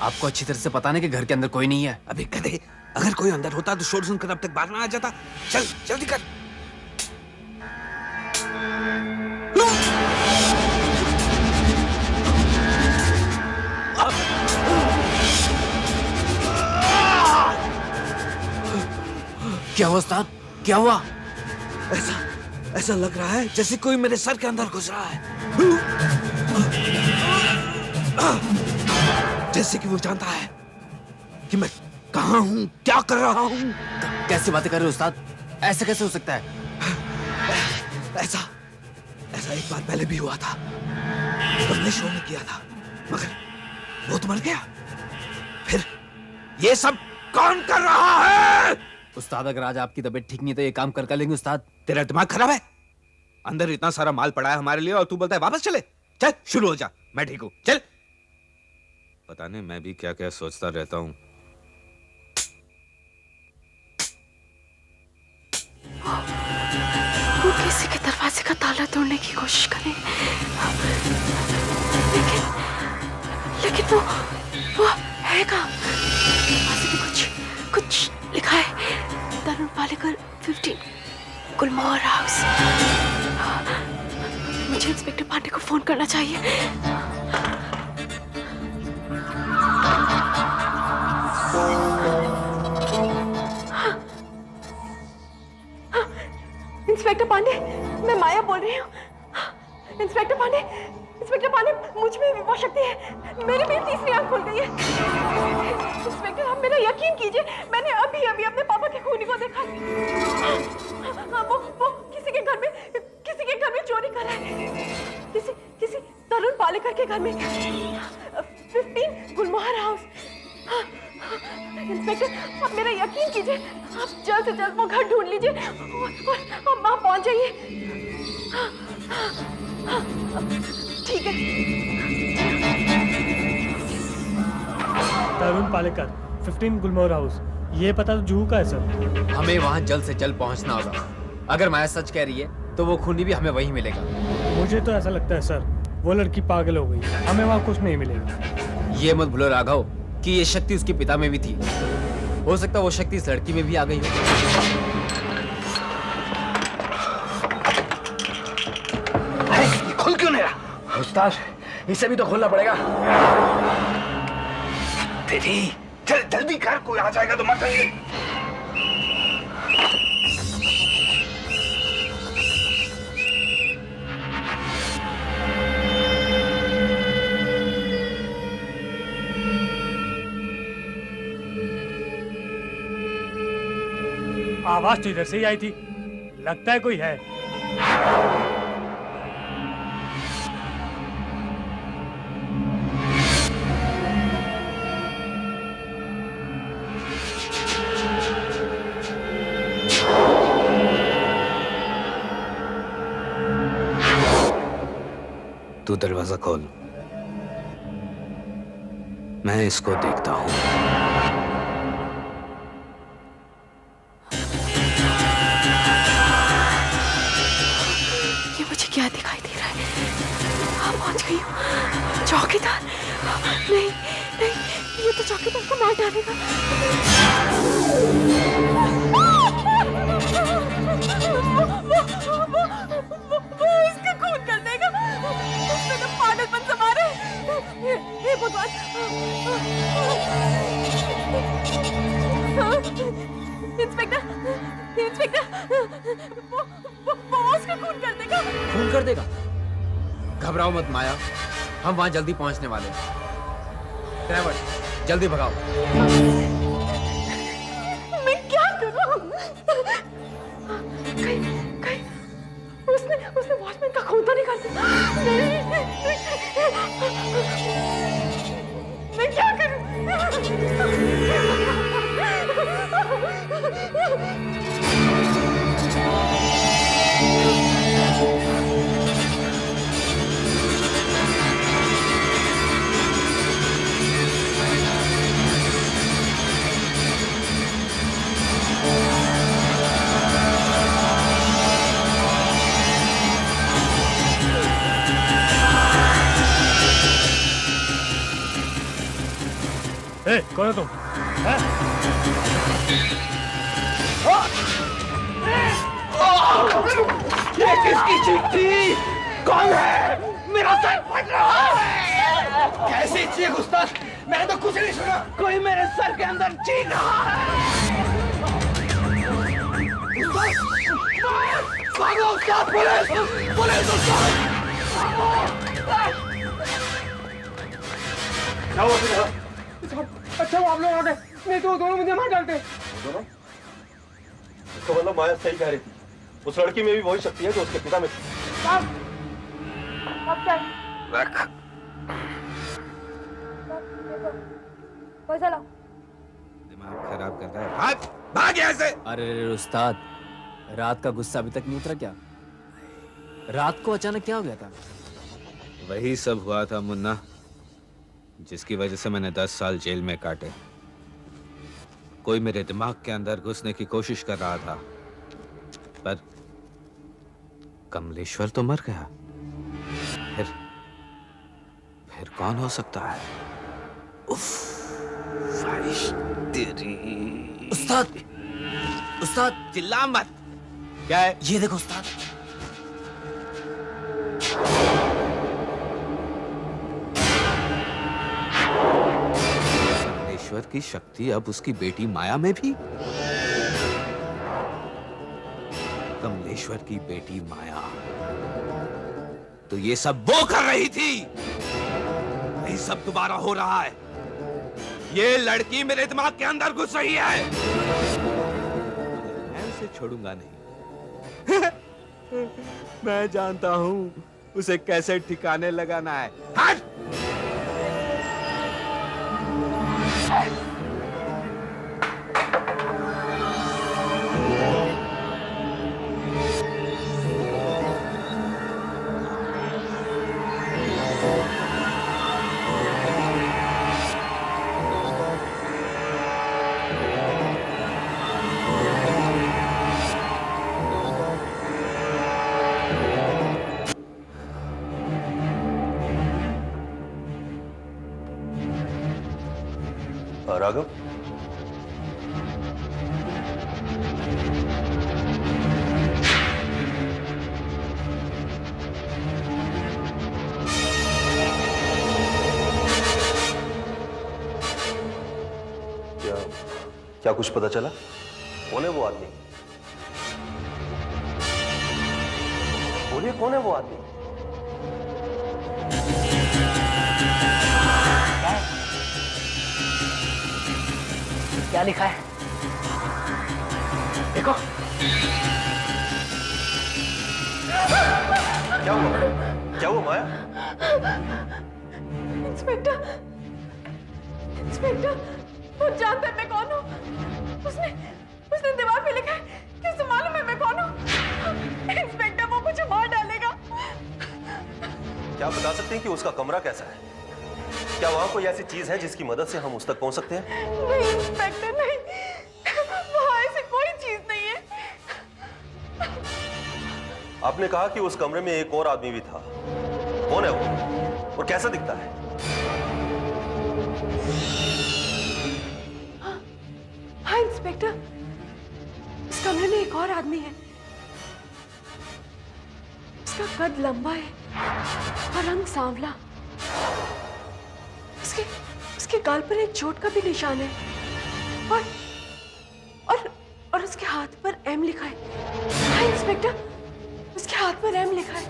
आपको अच्छी तरह से पता नहीं कि घर के अंदर कोई नहीं है। अबे गधे, अगर कोई अंदर होता तो शोर सुनकर अब तक बाहर ना आ जाता। चल जल्दी कर। क्या हुआ उस्ताद, क्या हुआ? ऐसा ऐसा लग रहा है जैसे कोई मेरे सर के अंदर घुस रहा है, जैसे कि वो जानता है कि मैं कहां हूं, क्या कर रहा हूं। कैसी बातें कर रहे हो उस्ताद? ऐसे कैसे हो सकता है? ऐसा ऐसा एक बार पहले भी हुआ था, तुमने शो में किया था, मगर वो तो मर गया। फिर ये सब कौन कर रहा है? उस्ताद अगर आज आपकी तबीयत ठीक नहीं है तो ये काम कर लेंगे उस्ताद। तेरा दिमाग खराब है? अंदर इतना सारा माल पड़ा है हमारे लिए और तू बोलता है वापस चले। चल शुरू हो जा, मैं ठीक हूं, चल। पता नहीं मैं भी क्या क्या सोचता रहता हूं। वो किसी के दरवाजे का ताला तोड़ने की कोशिश करे, लेकिन वो है कहाँ? दरवाजे पे कुछ लिखा है, तरुण पालेकर 15 गुलमोहर हाउस। मुझे इंस्पेक्टर पांडे को फोन करना चाहिए। इंस्पेक्टर पांडे, मैं माया बोल रही हूँ। इंस्पेक्टर पांडे, मुझ में विभा शक्ति है, मेरी भी तीसरी आंख खुल गई है। इंस्पेक्टर, आप मेरा यकीन कीजिए, मैंने अभी अपने पापा के खूनी को देखा। वो किसी के घर में चोरी कर रहा है, किसी तरुण पालेकर के घर में, 15 गुलमोहर हाउस। इंस्पेक्टर, आप मेरा यकीन कीजिए, आप जल्द से जल्द वो घर ढूंढ लीजिए और आप वहां पहुंच जाइए। ठीक है। तरुण पालेकर 15 गुलमोहर हाउस, ये पता तो जुहू का है सर। हमें वहां जल्द से जल्द पहुंचना होगा। अगर माया सच कह रही है तो वो खूनी भी हमें वहीं मिलेगा। मुझे तो ऐसा लगता है सर, वो लड़की पागल हो गई, हमें वहाँ कुछ नहीं मिलेगा। ये मत भूलो राघव कि ये शक्ति उसके पिता में भी थी। हो सकता है वो शक्ति इस लड़की में भी आ गई हो। ये खुल क्यों नहीं रहा? उस्ताद, इसे भी तो खोलना पड़ेगा। तेरी चल जल्दी कर, कोई आ जाएगा तो मत आइए। आवाज तो इधर से ही आई थी, लगता है कोई है। तू दरवाजा खोल, मैं इसको देखता हूं। क्या दिखाई दे रहा है? हाँ, पहुंच गई हूँ। चौकीदार? नहीं, ये तो चौकीदार को मार डालेगा। वो इसका खून कर देगा। उसने तो पागलपन संभाला है। हे भगवान! इंस्पेक्टर, वो उसका खून कर देगा। खून कर देगा? घबराओ मत माया, हम वहां जल्दी पहुंचने वाले हैं। ड्राइवर, जल्दी भगाओ। मैं क्या करूं? कहीं उसने वॉचमैन का खून तो नहीं कर दिया? मैं क्या करूं? कौन हो तुम? हैं? ये किसकी चीख थी? कौन है? मेरा सर फट रहा है। कैसी चीख उस्ताद? मैंने तो कुछ नहीं सुना। कोई मेरे सर के अंदर चीख रहा है। भागो उस्ताद! पुलिस! पुलिस उस्ताद! क्या हुआ तुम्हारा? अच्छा वो आप लोग आ गए, नहीं तो वो दोनों मुझे मार डालते। दोनों? इसका मतलब माया सही कह रही थी। उस लड़की में भी वही शक्ति है जो उसके पिता में थी। अब क्या? रख। पैसा लाओ। दिमाग खराब कर रहा है। भाग! भाग यहाँ से! अरे उस्ताद, रात का गुस्सा अभी तक नहीं उतरा क्या? रात को अचानक क्या हो गया था? वही सब हुआ था मुन्ना, जिसकी वजह से मैंने 10 साल जेल में काटे। कोई मेरे दिमाग के अंदर घुसने की कोशिश कर रहा था, पर कमलेश्वर तो मर गया। फिर कौन हो सकता है? उफ, ख्वाहिश तेरी। उस्ताद, उस्ताद चिल्ला मत। क्या है? ये देखो उस्ताद। कमलेश्वर की शक्ति अब उसकी बेटी माया में भी। कमलेश्वर की बेटी माया, तो ये सब वो कर रही थी। यही सब दोबारा हो रहा है। ये लड़की मेरे दिमाग के अंदर घुस रही है। मैं उसे छोड़ूंगा नहीं। मैं जानता हूं उसे कैसे ठिकाने लगाना है। हट! राघव, क्या कुछ पता चला? कौन है वो आदमी? बोलिए, कौन है वो आदमी? क्या लिखा है? देखो। क्या हुआ? क्या हुआ माया? इंस्पेक्टर, इंस्पेक्टर, वो जानता है मैं कौन हूँ। उसने उसने दीवार पे लिखा है कि उसे मालूम है मैं कौन हूँ। इंस्पेक्टर, वो मुझे मार डालेगा। क्या आप बता सकते हैं कि उसका कमरा कैसा है? क्या वहां कोई ऐसी चीज है जिसकी मदद से हम उस तक पहुंच सकते हैं? नहीं इंस्पेक्टर, नहीं, वहाँ ऐसी कोई चीज नहीं है। आपने कहा कि उस कमरे में एक और आदमी भी था। कौन है वो और कैसा दिखता है? हाँ इंस्पेक्टर, इस कमरे में एक और आदमी है। इसका कद लंबा है और रंग सांवला। उसके गाल पर एक चोट का भी निशान है और उसके हाथ पर एम लिखा है। हाँ इंस्पेक्टर, उसके हाथ पर एम लिखा है।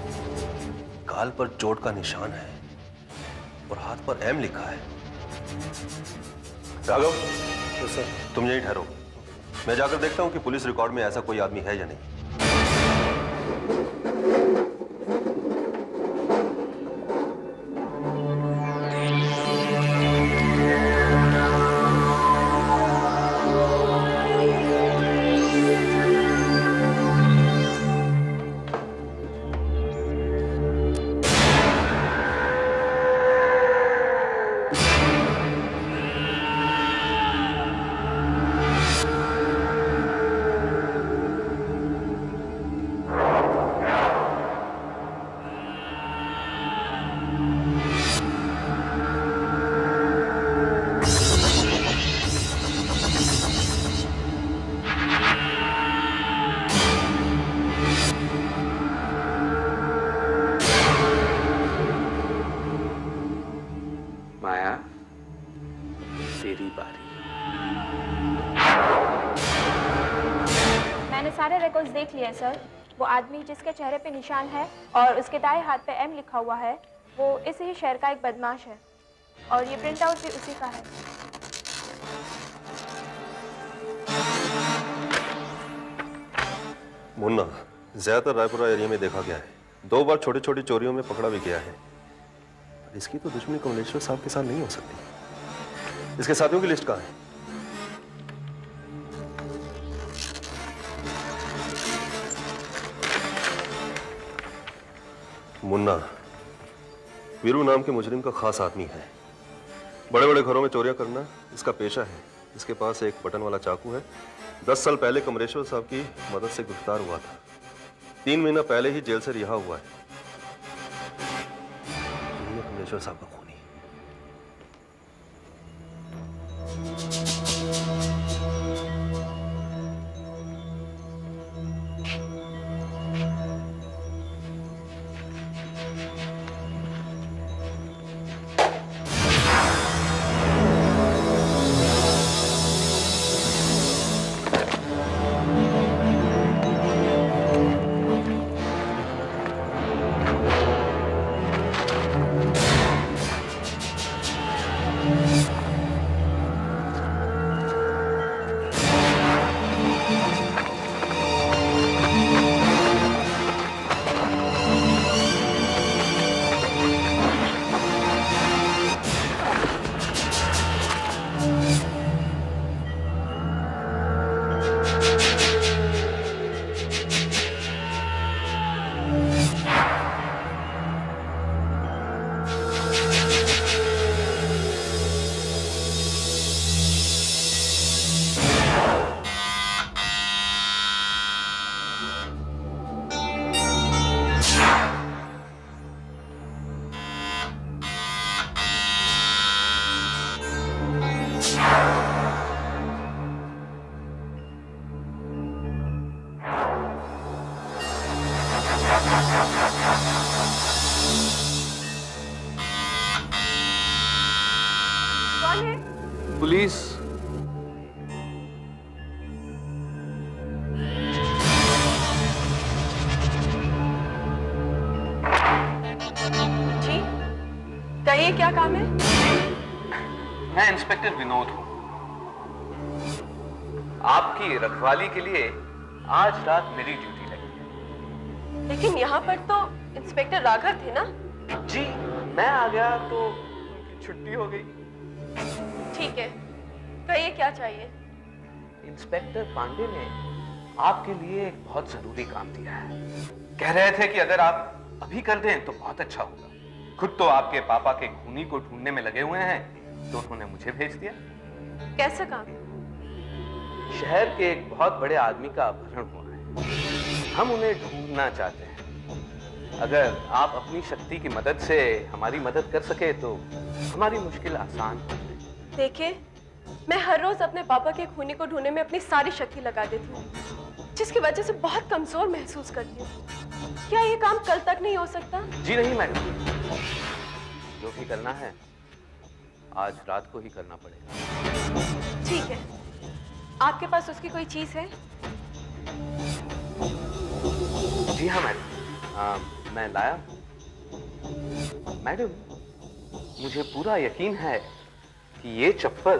गाल पर चोट का निशान है और हाथ पर एम लिखा है। राघव, तो सर तुम यहीं ठहरो, मैं जाकर देखता हूं कि पुलिस रिकॉर्ड में ऐसा कोई आदमी है या नहीं। रिकॉर्ड्स देख लिए सर। वो आदमी जिसके चेहरे पे निशान है और उसके दाएं हाथ पे एम लिखा हुआ है, वो इस ही शहर का एक बदमाश है और ये प्रिंट आउट भी उसी का है। मुन्ना ज्यादातर रायपुरा एरिया में देखा गया है, 2 बार छोटी छोटी चोरियों में पकड़ा भी गया है। इसकी तो दुश्मनी कमलेश्वर साहब के साथ नहीं हो सकती। इसके साथियों की लिस्ट कहाँ है? मुन्ना वीरू नाम के मुजरिम का खास आदमी है। बड़े बड़े घरों में चोरियां करना इसका पेशा है। इसके पास एक बटन वाला चाकू है। 10 साल पहले कमलेश्वर साहब की मदद से गिरफ्तार हुआ था। 3 महीना पहले ही जेल से रिहा हुआ है। कमलेश्वर साहब का खूनी। पुलिस। जी कहिए, क्या काम है? मैं इंस्पेक्टर विनोद हूं। आपकी रखवाली के लिए आज रात मेरी ड्यूटी लगी है। लेकिन यहाँ पर तो इंस्पेक्टर राघव थे ना? जी, मैं आ गया तो उनकी छुट्टी हो गई। ठीक है, कहिए क्या चाहिए? इंस्पेक्टर पांडे ने आपके लिए एक बहुत जरूरी काम दिया है। कह रहे थे कि अगर आप अभी कर दें तो बहुत अच्छा होगा। खुद तो आपके पापा के खूनी को ढूंढने में लगे हुए हैं, तो उन्होंने मुझे भेज दिया। कैसा काम? शहर के एक बहुत बड़े आदमी का अपहरण हुआ है। हम उन्हें ढूंढना चाहते हैं। अगर आप अपनी शक्ति की मदद से हमारी मदद कर सके तो हमारी मुश्किल आसान हो जाए। देखिए, मैं हर रोज अपने पापा के खूनी को ढूंढने में अपनी सारी शक्ति लगा देती हूँ, जिसकी वजह से बहुत कमजोर महसूस करती हूँ। क्या ये काम कल तक नहीं हो सकता? जी नहीं मैडम, जो भी करना है आज रात को ही करना पड़ेगा। ठीक है, आपके पास उसकी कोई चीज है? जी हाँ मैडम, मैं लाया। मैडम, मुझे पूरा यकीन है कि ये चप्पल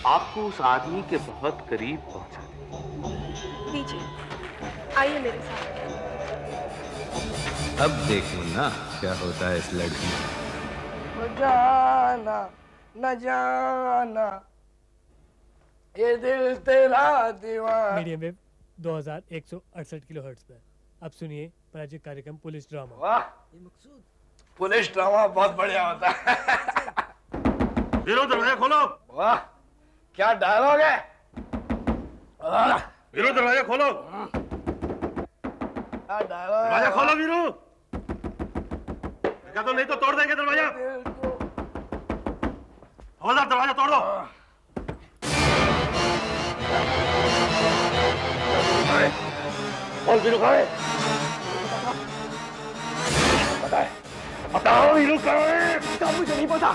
आपको उस आदमी के बहुत करीब पहुंचा देगी। दीजिए, आइए मेरे साथ। अब देख मुन्ना क्या होता है इस लड़की। न जाना न जाना ये दिल तेरा दीवाना। मीडियम वेव 2168 किलोहर्ट्ज पर अब सुनिए पराजित कार्यक्रम पुलिस ड्रामा। वाह, पुलिस ड्रामा बहुत बढ़िया होता है। वीरू दरवाजा खोलो। वाह, क्या डायलॉग है। वीरू दरवाजा खोलो। क्या डायलॉग है। दरवाजा खोलो वीरू। क्या तो नहीं तो तोड़ देंगे दरवाजा। हवलदार दरवाजा तोड़ दो। बोल वीरू कहाँ है? बताए, बताओ वीरू कहाँ है? साहब मुझे नहीं पता,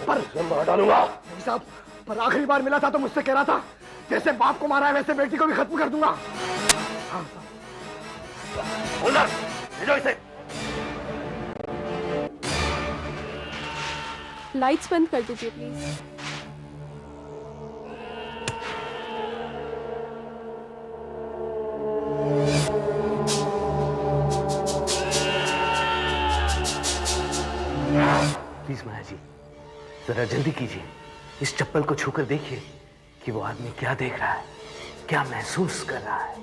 पर मार डालूंगा। नहीं साहब, पर आखिरी बार मिला था तो मुझसे कह रहा था जैसे बाप को मारा है वैसे बेटी को भी खत्म कर दूंगा। होल्डर भेजो इसे। लाइट्स बंद कर दीजिए प्लीज। प्लीज माया जी, जरा जल्दी कीजिए। इस चप्पल को छूकर देखिए कि वो आदमी क्या देख रहा है, क्या महसूस कर रहा है।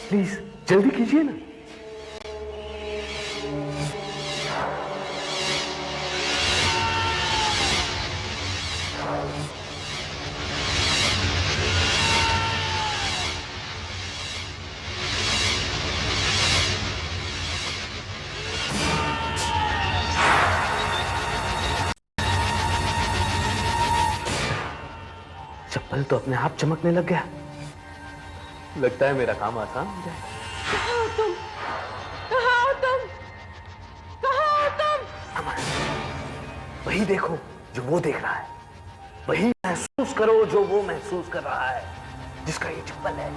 प्लीज जल्दी कीजिए ना। चप्पल तो अपने आप चमकने लग गया। लगता है मेरा काम आसान हो जाए। कहाँ हो तुम? कहाँ हो तुम? कहाँ हो तुम? वही देखो जो वो देख रहा है, वही महसूस करो जो वो महसूस कर रहा है, जिसका ये चप्पल है।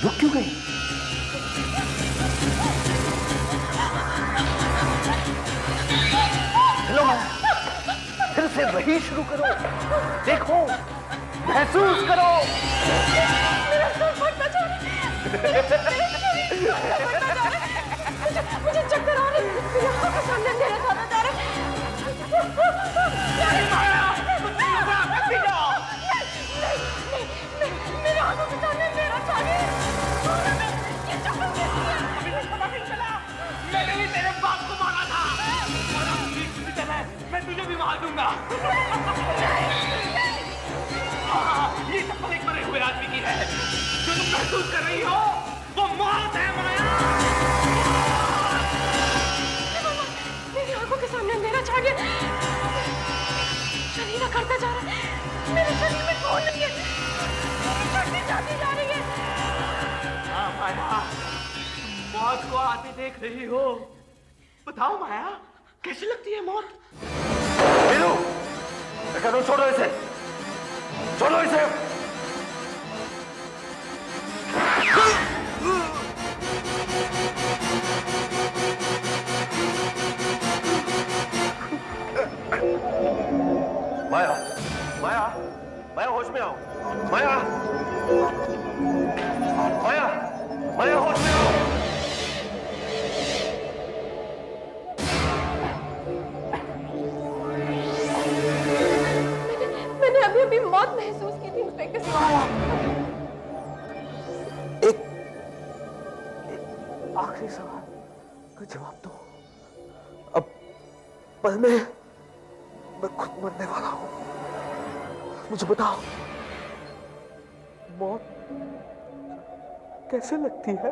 रुक क्यों गई? हेलो माया, फिर से वही शुरू करो। देखो, महसूस करो। मेरा सर फटता जा रहा है। मुझे चक्कर आ रहे हैं। मेरी आंखों के सामने अंधेरा होता जा रहा है। मेरी आंखों के सामने अंधेरा छा गया। ये चप्पल कैसी है? पता नहीं चला। मैंने भी तेरे बाप को मारा था। मैं तुझे भी मार दूंगा। ये चप्पल एक मरे हुए आदमी की है। जो तुम महसूस कर रही हो वो मौत है माया। मेरी आंखों के सामने अंधेरा छा गया। शरीर करता जा रहा है। मेरे शरीर में खून नहीं है। मेरी शक्ति जाती जा रही है। हाँ माया, मौत को आते देख रही हो। बताओ माया, कैसी लगती है मौत? वीरू, छोड़ो इसे, छोड़ो इसे। माया, माया, माया होश में आओ। माया, माया, माया होश में आओ। मैंने अभी अभी मौत महसूस की थी इंस्पेक्टर साहब। एक आखिरी सवाल का जवाब दो। अब पल में मैं खुद मरने वाला हूं। मुझे बताओ, मौत कैसे लगती है?